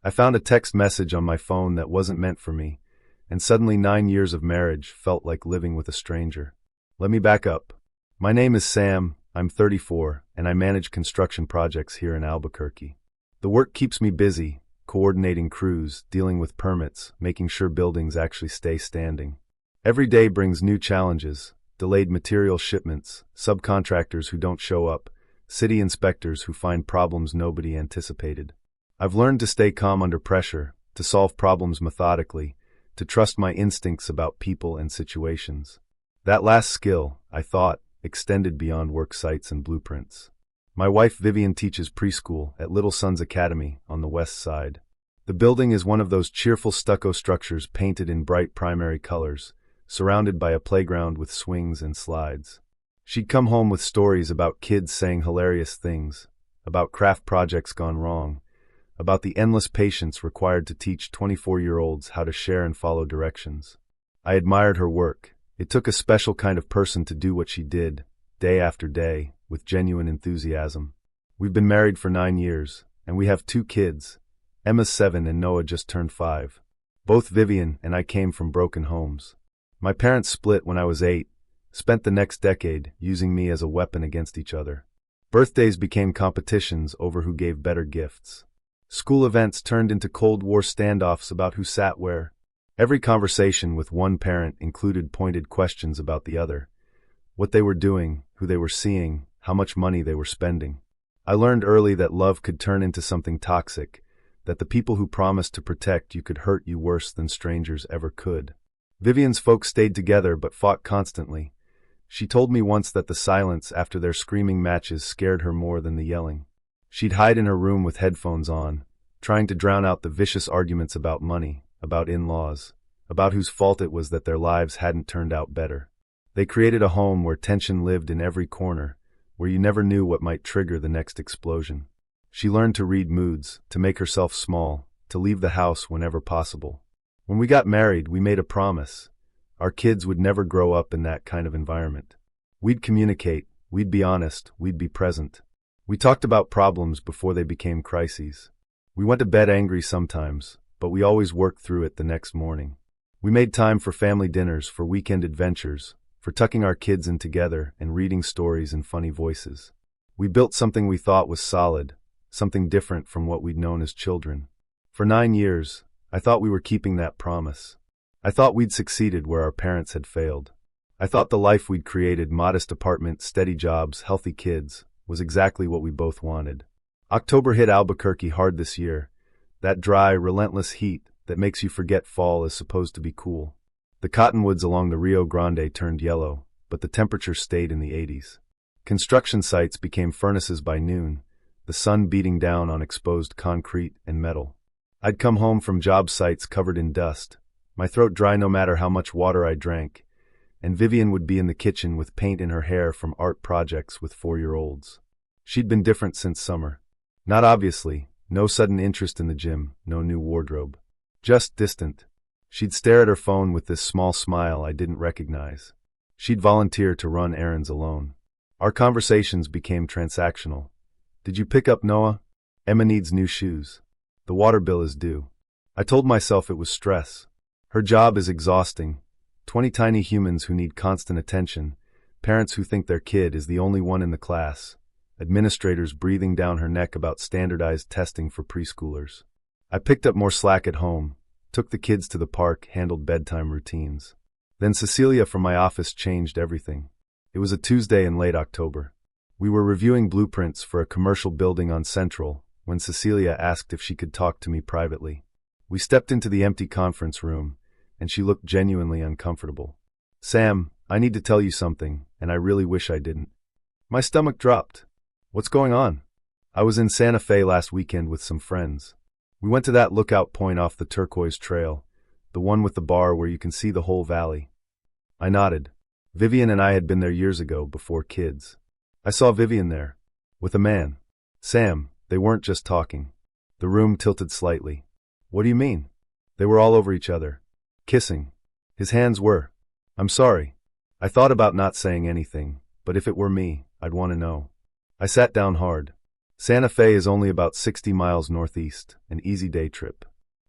I found a text message on my phone that wasn't meant for me, and suddenly 9 years of marriage felt like living with a stranger. Let me back up. My name is Sam, I'm 34, and I manage construction projects here in Albuquerque. The work keeps me busy, coordinating crews, dealing with permits, making sure buildings actually stay standing. Every day brings new challenges: delayed material shipments, subcontractors who don't show up, city inspectors who find problems nobody anticipated. I've learned to stay calm under pressure, to solve problems methodically, to trust my instincts about people and situations. That last skill, I thought, extended beyond work sites and blueprints. My wife Vivian teaches preschool at Little Sons Academy on the west side. The building is one of those cheerful stucco structures painted in bright primary colors, surrounded by a playground with swings and slides. She'd come home with stories about kids saying hilarious things, about craft projects gone wrong, about the endless patience required to teach 24-year-olds how to share and follow directions. I admired her work. It took a special kind of person to do what she did, day after day, with genuine enthusiasm. We've been married for 9 years, and we have 2 kids. Emma's 7 and Noah just turned 5. Both Vivian and I came from broken homes. My parents split when I was 8, spent the next decade using me as a weapon against each other. Birthdays became competitions over who gave better gifts. School events turned into Cold War standoffs about who sat where. Every conversation with one parent included pointed questions about the other: what they were doing, who they were seeing, how much money they were spending. I learned early that love could turn into something toxic, that the people who promised to protect you could hurt you worse than strangers ever could. Vivian's folks stayed together but fought constantly. She told me once that the silence after their screaming matches scared her more than the yelling. She'd hide in her room with headphones on, trying to drown out the vicious arguments about money, about in-laws, about whose fault it was that their lives hadn't turned out better. They created a home where tension lived in every corner, where you never knew what might trigger the next explosion. She learned to read moods, to make herself small, to leave the house whenever possible. When we got married, we made a promise. Our kids would never grow up in that kind of environment. We'd communicate, we'd be honest, we'd be present. We talked about problems before they became crises. We went to bed angry sometimes, but we always worked through it the next morning. We made time for family dinners, for weekend adventures, for tucking our kids in together and reading stories in funny voices. We built something we thought was solid, something different from what we'd known as children. For 9 years, I thought we were keeping that promise. I thought we'd succeeded where our parents had failed. I thought the life we'd created, modest apartment, steady jobs, healthy kids, was exactly what we both wanted. October hit Albuquerque hard this year. That dry, relentless heat that makes you forget fall is supposed to be cool. The cottonwoods along the Rio Grande turned yellow, but the temperature stayed in the 80s. Construction sites became furnaces by noon, the sun beating down on exposed concrete and metal. I'd come home from job sites covered in dust, my throat dry no matter how much water I drank, and Vivian would be in the kitchen with paint in her hair from art projects with 4-year-olds. She'd been different since summer. Not obviously, no sudden interest in the gym, no new wardrobe. Just distant. She'd stare at her phone with this small smile I didn't recognize. She'd volunteer to run errands alone. Our conversations became transactional. Did you pick up Noah? Emma needs new shoes. The water bill is due. I told myself it was stress. Her job is exhausting. 20 tiny humans who need constant attention, parents who think their kid is the only one in the class, administrators breathing down her neck about standardized testing for preschoolers. I picked up more slack at home, took the kids to the park, handled bedtime routines. Then Cecilia from my office changed everything. It was a Tuesday in late October. We were reviewing blueprints for a commercial building on Central when Cecilia asked if she could talk to me privately. We stepped into the empty conference room, and she looked genuinely uncomfortable. "Sam, I need to tell you something, and I really wish I didn't." My stomach dropped. "What's going on?" "I was in Santa Fe last weekend with some friends. We went to that lookout point off the Turquoise Trail, the one with the bar where you can see the whole valley." I nodded. Vivian and I had been there years ago, before kids. I saw Vivian there, with a man. "Sam, they weren't just talking." The room tilted slightly. "What do you mean?" "They were all over each other. Kissing. His hands were." "I'm sorry." I thought about not saying anything, but if it were me, I'd want to know. I sat down hard. Santa Fe is only about 60 miles northeast, an easy day trip.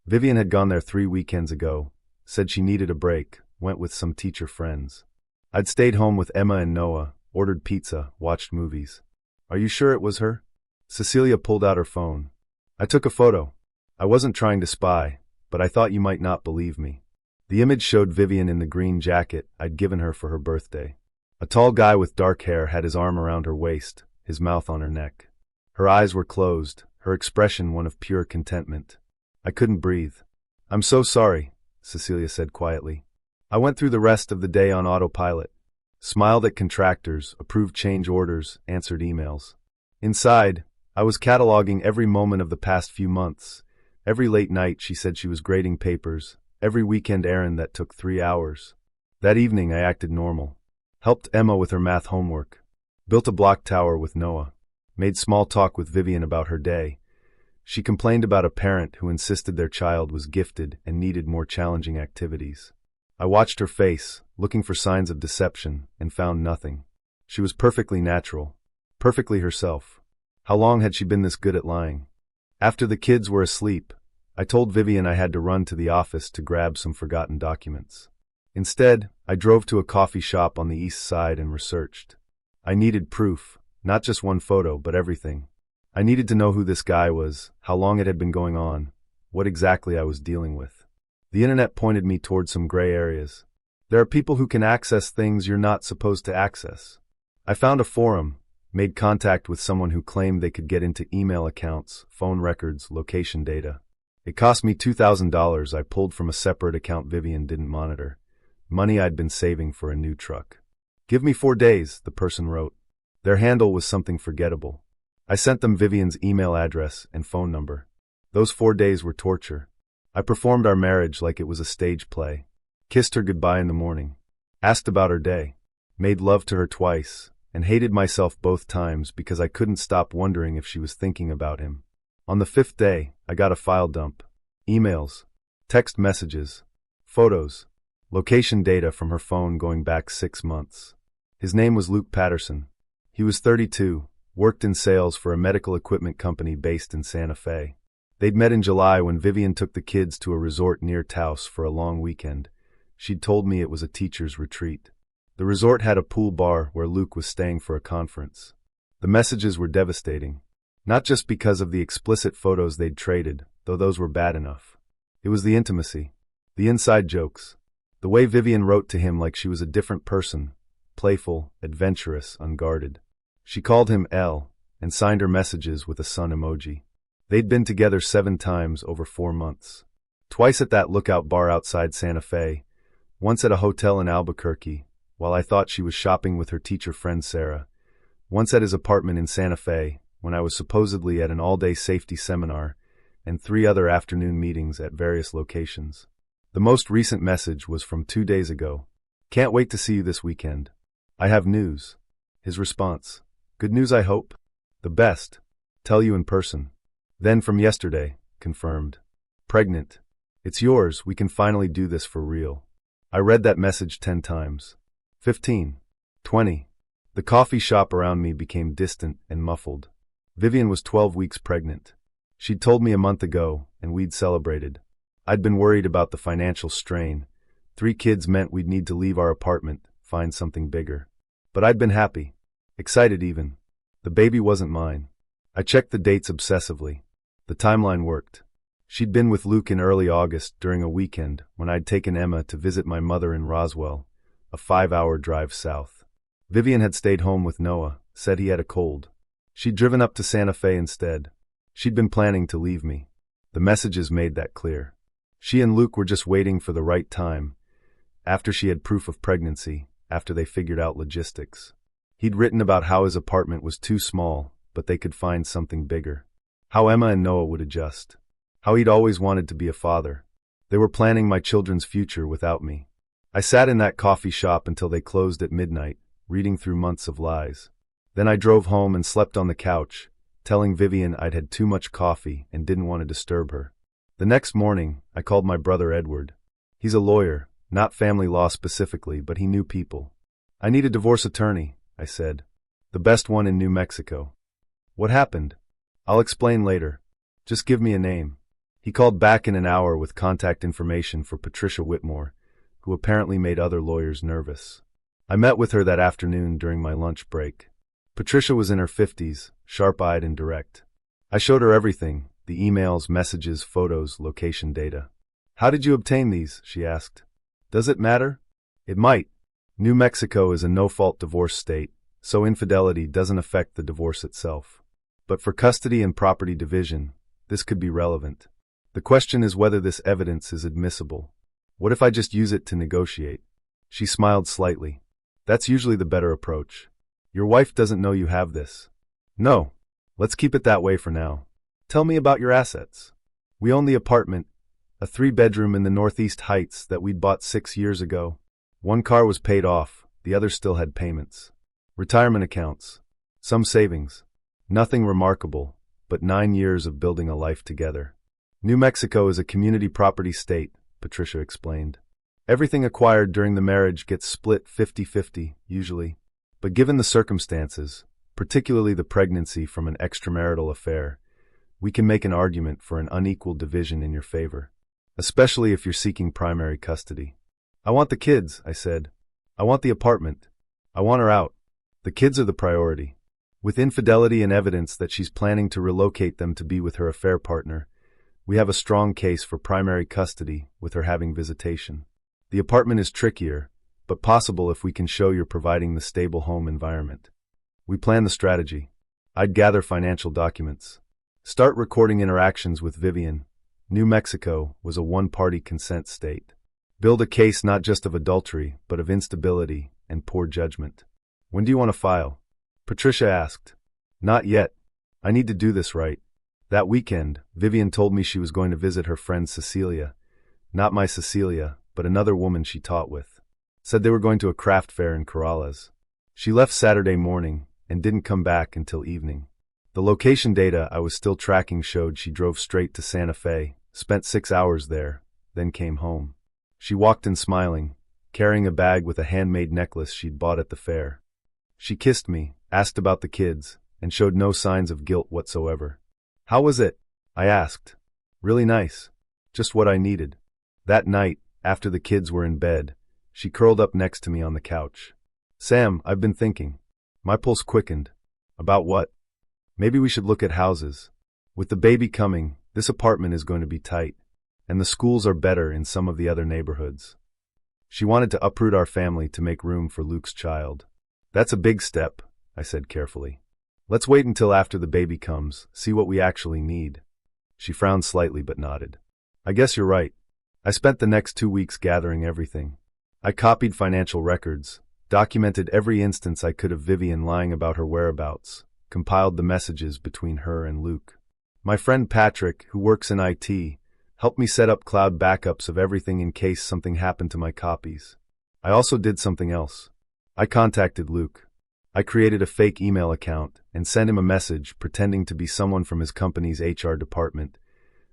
Vivian had gone there 3 weekends ago, said she needed a break, went with some teacher friends. I'd stayed home with Emma and Noah, ordered pizza, watched movies. Are you sure it was her? Cecilia pulled out her phone. I took a photo. I wasn't trying to spy, but I thought you might not believe me. The image showed Vivian in the green jacket I'd given her for her birthday. A tall guy with dark hair had his arm around her waist, his mouth on her neck. Her eyes were closed, her expression one of pure contentment. I couldn't breathe. I'm so sorry, Cecilia said quietly. I went through the rest of the day on autopilot. Smiled at contractors, approved change orders, answered emails. Inside, I was cataloging every moment of the past few months. Every late night she said she was grading papers, every weekend errand that took 3 hours. That evening I acted normal. Helped Emma with her math homework. Built a block tower with Noah. Made small talk with Vivian about her day. She complained about a parent who insisted their child was gifted and needed more challenging activities. I watched her face, looking for signs of deception, and found nothing. She was perfectly natural. Perfectly herself. How long had she been this good at lying? After the kids were asleep, I told Vivian I had to run to the office to grab some forgotten documents. Instead, I drove to a coffee shop on the east side and researched. I needed proof, not just one photo, but everything. I needed to know who this guy was, how long it had been going on, what exactly I was dealing with. The internet pointed me toward some gray areas. There are people who can access things you're not supposed to access. I found a forum, made contact with someone who claimed they could get into email accounts, phone records, location data. It cost me $2,000 I pulled from a separate account Vivian didn't monitor. Money I'd been saving for a new truck. Give me 4 days, the person wrote. Their handle was something forgettable. I sent them Vivian's email address and phone number. Those 4 days were torture. I performed our marriage like it was a stage play. Kissed her goodbye in the morning. Asked about her day. Made love to her twice, and hated myself both times because I couldn't stop wondering if she was thinking about him. On the 5th day, I got a file dump. Emails. Text messages. Photos. Location data from her phone going back 6 months. His name was Luke Patterson. He was 32, worked in sales for a medical equipment company based in Santa Fe. They'd met in July when Vivian took the kids to a resort near Taos for a long weekend. She'd told me it was a teacher's retreat. The resort had a pool bar where Luke was staying for a conference. The messages were devastating. Not just because of the explicit photos they'd traded, though those were bad enough. It was the intimacy. The inside jokes. The way Vivian wrote to him like she was a different person. Playful, adventurous, unguarded. She called him L, and signed her messages with a sun emoji. They'd been together 7 times over 4 months. Twice at that lookout bar outside Santa Fe, once at a hotel in Albuquerque, while I thought she was shopping with her teacher friend Sarah, once at his apartment in Santa Fe, when I was supposedly at an all-day safety seminar, and 3 other afternoon meetings at various locations. The most recent message was from 2 days ago. Can't wait to see you this weekend. I have news. His response. Good news, I hope? The best. Tell you in person. Then from yesterday, confirmed. Pregnant. It's yours, we can finally do this for real. I read that message 10 times. 15. 20. The coffee shop around me became distant and muffled. Vivian was 12 weeks pregnant. She'd told me a month ago, and we'd celebrated. I'd been worried about the financial strain. 3 kids meant we'd need to leave our apartment, find something bigger. But I'd been happy. Excited even. The baby wasn't mine. I checked the dates obsessively. The timeline worked. She'd been with Luke in early August during a weekend when I'd taken Emma to visit my mother in Roswell, a 5-hour drive south. Vivian had stayed home with Noah, said he had a cold. She'd driven up to Santa Fe instead. She'd been planning to leave me. The messages made that clear. She and Luke were just waiting for the right time, after she had proof of pregnancy, after they figured out logistics. He'd written about how his apartment was too small, but they could find something bigger. How Emma and Noah would adjust. How he'd always wanted to be a father. They were planning my children's future without me. I sat in that coffee shop until they closed at midnight, reading through months of lies. Then I drove home and slept on the couch, telling Vivian I'd had too much coffee and didn't want to disturb her. The next morning, I called my brother Edward. He's a lawyer, not family law specifically, but he knew people. I need a divorce attorney, I said. The best one in New Mexico. What happened? I'll explain later. Just give me a name. He called back in an hour with contact information for Patricia Whitmore, who apparently made other lawyers nervous. I met with her that afternoon during my lunch break. Patricia was in her 50s, sharp-eyed and direct. I showed her everything, the emails, messages, photos, location data. How did you obtain these? She asked. Does it matter? It might. New Mexico is a no-fault divorce state, so infidelity doesn't affect the divorce itself. But for custody and property division, this could be relevant. The question is whether this evidence is admissible. What if I just use it to negotiate? She smiled slightly. That's usually the better approach. Your wife doesn't know you have this. No. Let's keep it that way for now. Tell me about your assets. We own the apartment, a 3-bedroom in the Northeast Heights that we'd bought 6 years ago. One car was paid off, the other still had payments. Retirement accounts. Some savings. Nothing remarkable, but 9 years of building a life together. New Mexico is a community property state, Patricia explained. Everything acquired during the marriage gets split 50-50, usually. But given the circumstances, particularly the pregnancy from an extramarital affair, we can make an argument for an unequal division in your favor, especially if you're seeking primary custody. I want the kids, I said. I want the apartment. I want her out. The kids are the priority. With infidelity and evidence that she's planning to relocate them to be with her affair partner, we have a strong case for primary custody with her having visitation. The apartment is trickier, but possible if we can show you're providing the stable home environment. We plan the strategy. I'd gather financial documents. Start recording interactions with Vivian. New Mexico was a one-party consent state. Build a case not just of adultery, but of instability and poor judgment. When do you want to file? Patricia asked. Not yet. I need to do this right. That weekend, Vivian told me she was going to visit her friend Cecilia. Not my Cecilia, but another woman she taught with. Said they were going to a craft fair in Corrales. She left Saturday morning and didn't come back until evening. The location data I was still tracking showed she drove straight to Santa Fe, spent 6 hours there, then came home. She walked in smiling, carrying a bag with a handmade necklace she'd bought at the fair. She kissed me, asked about the kids, and showed no signs of guilt whatsoever. How was it? I asked. Really nice. Just what I needed. That night, after the kids were in bed, she curled up next to me on the couch. Sam, I've been thinking. My pulse quickened. About what? Maybe we should look at houses. With the baby coming, this apartment is going to be tight, and the schools are better in some of the other neighborhoods. She wanted to uproot our family to make room for Luke's child. That's a big step, I said carefully. Let's wait until after the baby comes, see what we actually need. She frowned slightly but nodded. I guess you're right. I spent the next 2 weeks gathering everything. I copied financial records, documented every instance I could of Vivian lying about her whereabouts, compiled the messages between her and Luke. My friend Patrick, who works in IT, helped me set up cloud backups of everything in case something happened to my copies. I also did something else. I contacted Luke. I created a fake email account and sent him a message pretending to be someone from his company's HR department,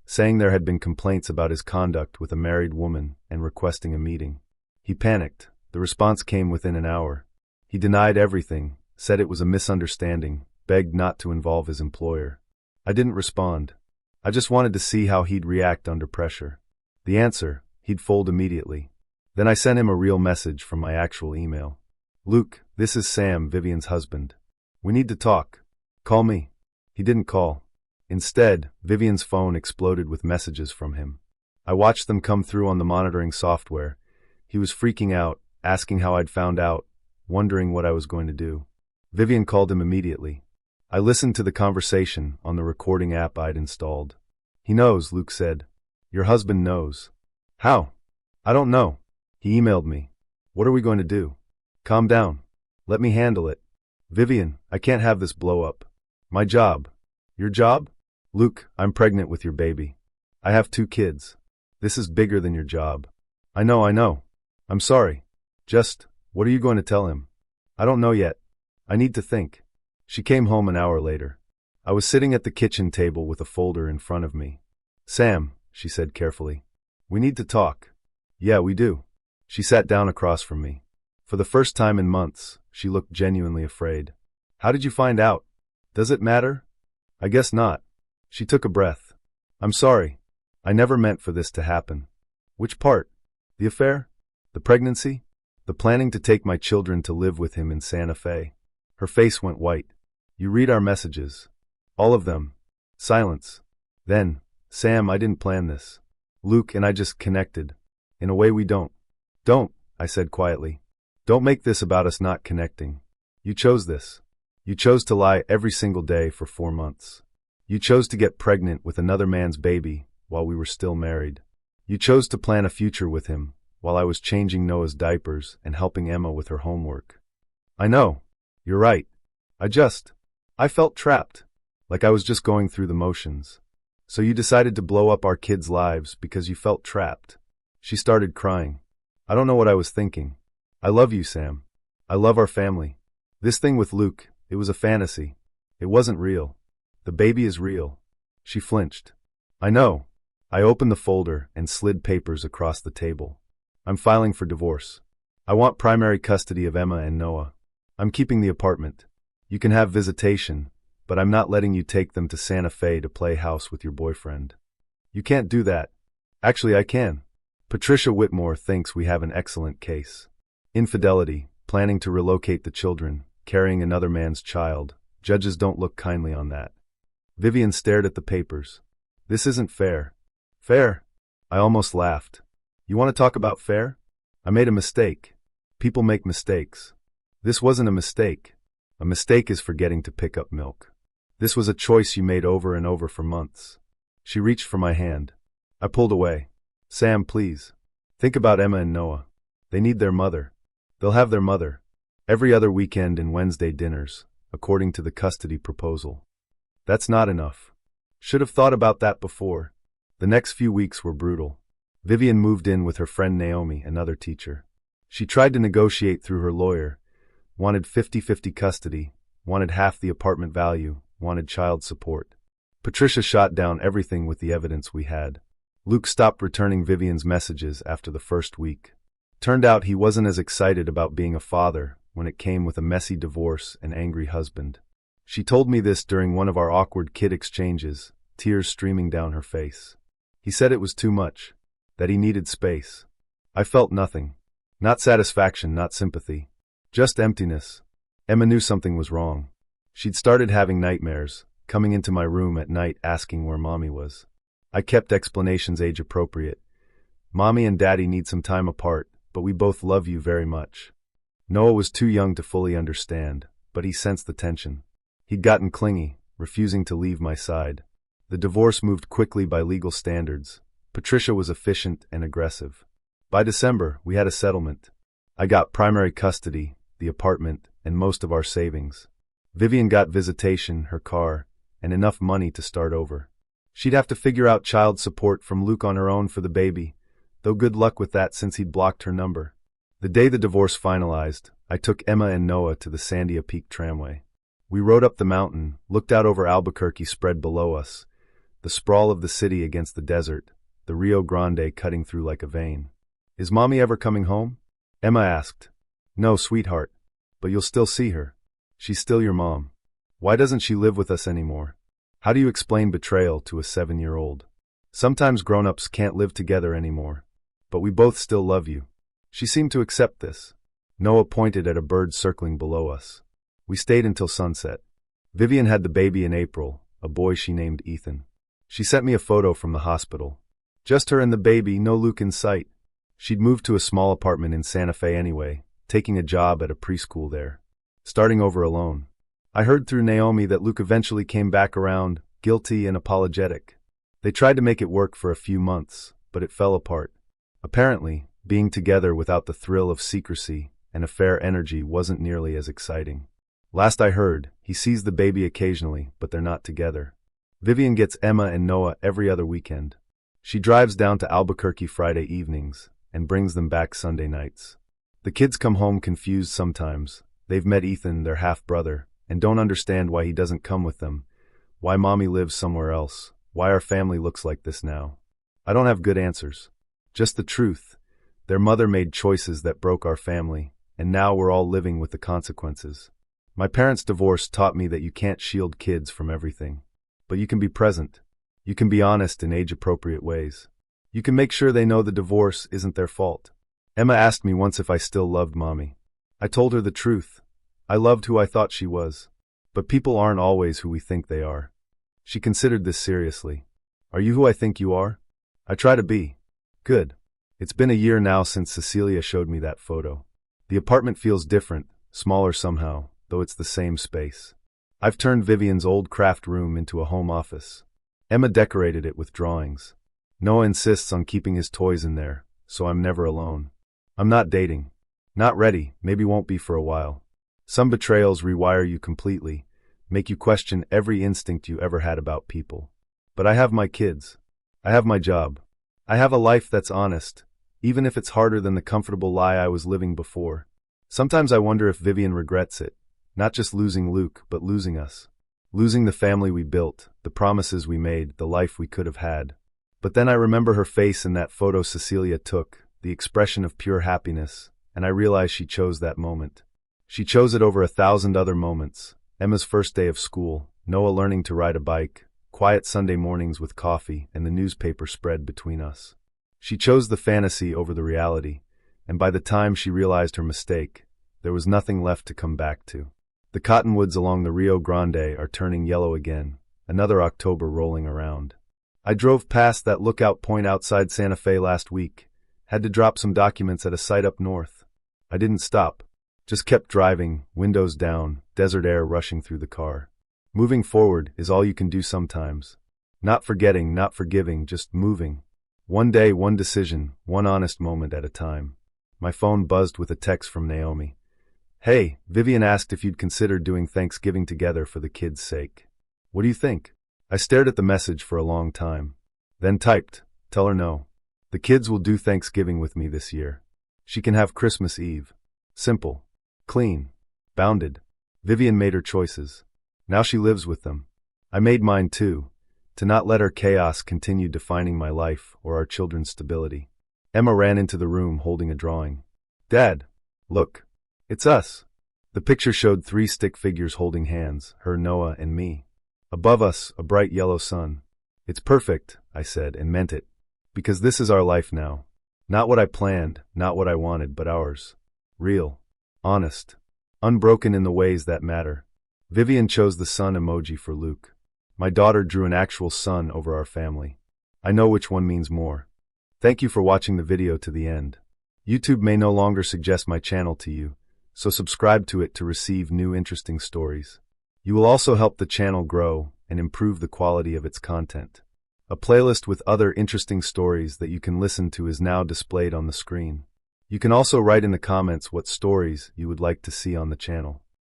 saying there had been complaints about his conduct with a married woman and requesting a meeting. He panicked. The response came within an hour. He denied everything, said it was a misunderstanding, begged not to involve his employer. I didn't respond. I just wanted to see how he'd react under pressure. The answer, he'd fold immediately. Then I sent him a real message from my actual email. Luke, this is Sam, Vivian's husband. We need to talk. Call me. He didn't call. Instead, Vivian's phone exploded with messages from him. I watched them come through on the monitoring software. He was freaking out, asking how I'd found out, wondering what I was going to do. Vivian called him immediately. I listened to the conversation on the recording app I'd installed. He knows, Luke said. Your husband knows. How? I don't know. He emailed me. What are we going to do? Calm down. Let me handle it. Vivian, I can't have this blow up. My job. Your job? Luke, I'm pregnant with your baby. I have 2 kids. This is bigger than your job. I know. I'm sorry. Just, what are you going to tell him? I don't know yet. I need to think. She came home an hour later. I was sitting at the kitchen table with a folder in front of me. Sam, she said carefully. We need to talk. Yeah, we do. She sat down across from me. For the first time in months, she looked genuinely afraid. How did you find out? Does it matter? I guess not. She took a breath. I'm sorry. I never meant for this to happen. Which part? The affair? The pregnancy? The planning to take my children to live with him in Santa Fe? Her face went white. You read our messages. All of them. Silence. Then, Sam, I didn't plan this. Luke and I just connected. In a way we don't. Don't, I said quietly. Don't make this about us not connecting. You chose this. You chose to lie every single day for 4 months. You chose to get pregnant with another man's baby while we were still married. You chose to plan a future with him while I was changing Noah's diapers and helping Emma with her homework. I know. You're right. I felt trapped, like I was just going through the motions. So you decided to blow up our kids' lives because you felt trapped. She started crying. I don't know what I was thinking. I love you, Sam. I love our family. This thing with Luke, it was a fantasy. It wasn't real. The baby is real. She flinched. I know. I opened the folder and slid papers across the table. I'm filing for divorce. I want primary custody of Emma and Noah. I'm keeping the apartment. You can have visitation, but I'm not letting you take them to Santa Fe to play house with your boyfriend. You can't do that. Actually, I can. Patricia Whitmore thinks we have an excellent case. Infidelity, planning to relocate the children, carrying another man's child. Judges don't look kindly on that. Vivian stared at the papers. This isn't fair. Fair? I almost laughed. You want to talk about fair? I made a mistake. People make mistakes. This wasn't a mistake. A mistake is forgetting to pick up milk. This was a choice you made over and over for months. She reached for my hand. I pulled away. Sam, please. Think about Emma and Noah. They need their mother. They'll have their mother. Every other weekend and Wednesday dinners, according to the custody proposal. That's not enough. Should have thought about that before. The next few weeks were brutal. Vivian moved in with her friend Naomi, another teacher. She tried to negotiate through her lawyer, wanted 50-50 custody, wanted half the apartment value, wanted child support. Patricia shot down everything with the evidence we had. Luke stopped returning Vivian's messages after the first week. Turned out he wasn't as excited about being a father when it came with a messy divorce and angry husband. She told me this during one of our awkward kid exchanges, tears streaming down her face. He said it was too much, that he needed space. I felt nothing. Not satisfaction, not sympathy. Just emptiness. Emma knew something was wrong. She'd started having nightmares, coming into my room at night asking where Mommy was. I kept explanations age appropriate. Mommy and Daddy need some time apart, but we both love you very much. Noah was too young to fully understand, but he sensed the tension. He'd gotten clingy, refusing to leave my side. The divorce moved quickly by legal standards. Patricia was efficient and aggressive. By December, we had a settlement. I got primary custody, the apartment, and most of our savings. Vivian got visitation, her car, and enough money to start over. She'd have to figure out child support from Luke on her own for the baby, though good luck with that since he'd blocked her number. The day the divorce finalized, I took Emma and Noah to the Sandia Peak tramway. We rode up the mountain, looked out over Albuquerque spread below us, the sprawl of the city against the desert, the Rio Grande cutting through like a vein. Is Mommy ever coming home? Emma asked. No, sweetheart. But you'll still see her. She's still your mom. Why doesn't she live with us anymore? How do you explain betrayal to a 7-year-old? Sometimes grown-ups can't live together anymore. But we both still love you. She seemed to accept this. Noah pointed at a bird circling below us. We stayed until sunset. Vivian had the baby in April, a boy she named Ethan. She sent me a photo from the hospital. Just her and the baby, no Luke in sight. She'd moved to a small apartment in Santa Fe anyway, taking a job at a preschool there. Starting over alone. I heard through Naomi that Luke eventually came back around, guilty and apologetic. They tried to make it work for a few months, but it fell apart. Apparently, being together without the thrill of secrecy and affair energy wasn't nearly as exciting. Last I heard, he sees the baby occasionally, but they're not together. Vivian gets Emma and Noah every other weekend. She drives down to Albuquerque Friday evenings and brings them back Sunday nights. The kids come home confused sometimes. They've met Ethan, their half-brother, and don't understand why he doesn't come with them, why Mommy lives somewhere else, why our family looks like this now. I don't have good answers. Just the truth. Their mother made choices that broke our family, and now we're all living with the consequences. My parents' divorce taught me that you can't shield kids from everything. But you can be present. You can be honest in age-appropriate ways. You can make sure they know the divorce isn't their fault. Emma asked me once if I still loved Mommy. I told her the truth. I loved who I thought she was. But people aren't always who we think they are. She considered this seriously. Are you who I think you are? I try to be. Good. It's been a year now since Cecilia showed me that photo. The apartment feels different, smaller somehow, though it's the same space. I've turned Vivian's old craft room into a home office. Emma decorated it with drawings. Noah insists on keeping his toys in there, so I'm never alone. I'm not dating. Not ready, maybe won't be for a while. Some betrayals rewire you completely, make you question every instinct you ever had about people. But I have my kids. I have my job. I have a life that's honest, even if it's harder than the comfortable lie I was living before. Sometimes I wonder if Vivian regrets it, not just losing Luke, but losing us. Losing the family we built, the promises we made, the life we could have had. But then I remember her face in that photo Cecilia took, the expression of pure happiness, and I realize she chose that moment. She chose it over 1,000 other moments. Emma's first day of school, Noah learning to ride a bike, quiet Sunday mornings with coffee, and the newspaper spread between us. She chose the fantasy over the reality, and by the time she realized her mistake, there was nothing left to come back to. The cottonwoods along the Rio Grande are turning yellow again, another October rolling around. I drove past that lookout point outside Santa Fe last week, had to drop some documents at a site up north. I didn't stop, just kept driving, windows down, desert air rushing through the car. Moving forward is all you can do sometimes. Not forgetting, not forgiving, just moving. One day, one decision, one honest moment at a time. My phone buzzed with a text from Naomi. Hey, Vivian asked if you'd consider doing Thanksgiving together for the kids' sake. What do you think? I stared at the message for a long time. Then typed, tell her no. The kids will do Thanksgiving with me this year. She can have Christmas Eve. Simple. Clean. Bounded. Vivian made her choices. Now she lives with them. I made mine too, to not let her chaos continue defining my life or our children's stability. Emma ran into the room holding a drawing. Dad, look. It's us. The picture showed 3 stick figures holding hands, her, Noah, and me. Above us, a bright yellow sun. It's perfect, I said, and meant it. Because this is our life now. Not what I planned, not what I wanted, but ours. Real. Honest. Unbroken in the ways that matter. Vivian chose the sun emoji for Luke. My daughter drew an actual sun over our family. I know which one means more. Thank you for watching the video to the end. YouTube may no longer suggest my channel to you, so subscribe to it to receive new interesting stories. You will also help the channel grow and improve the quality of its content. A playlist with other interesting stories that you can listen to is now displayed on the screen. You can also write in the comments what stories you would like to see on the channel.